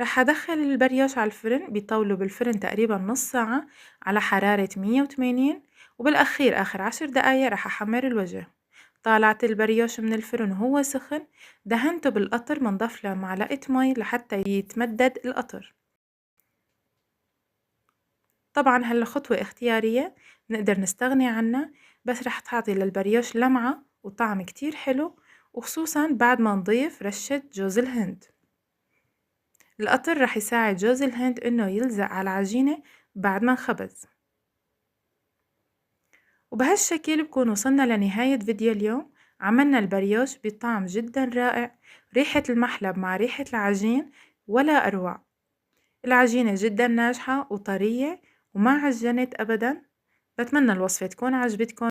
رح أدخل البريوش على الفرن بيطولوا بالفرن تقريبا نص ساعة على حرارة 180، وبالأخير آخر 10 دقايق رح أحمر الوجه. طالعت البريوش من الفرن وهو سخن، دهنته بالقطر منضاف له معلقة مي لحتى يتمدد القطر. طبعا هلا خطوة اختيارية نقدر نستغني عنها، بس رح تعطي للبريوش لمعة وطعم كتير حلو، وخصوصا بعد ما نضيف رشة جوز الهند. القطر رح يساعد جوز الهند إنه يلزق على العجينة بعد ما انخبز. وبهالشكل بكون وصلنا لنهاية فيديو اليوم. عملنا البريوش بطعم جدا رائع، ريحة المحلب مع ريحة العجين ولا أروع. العجينة جدا ناجحة وطرية وما عجنت أبدا. بتمنى الوصفة تكون عجبتكم.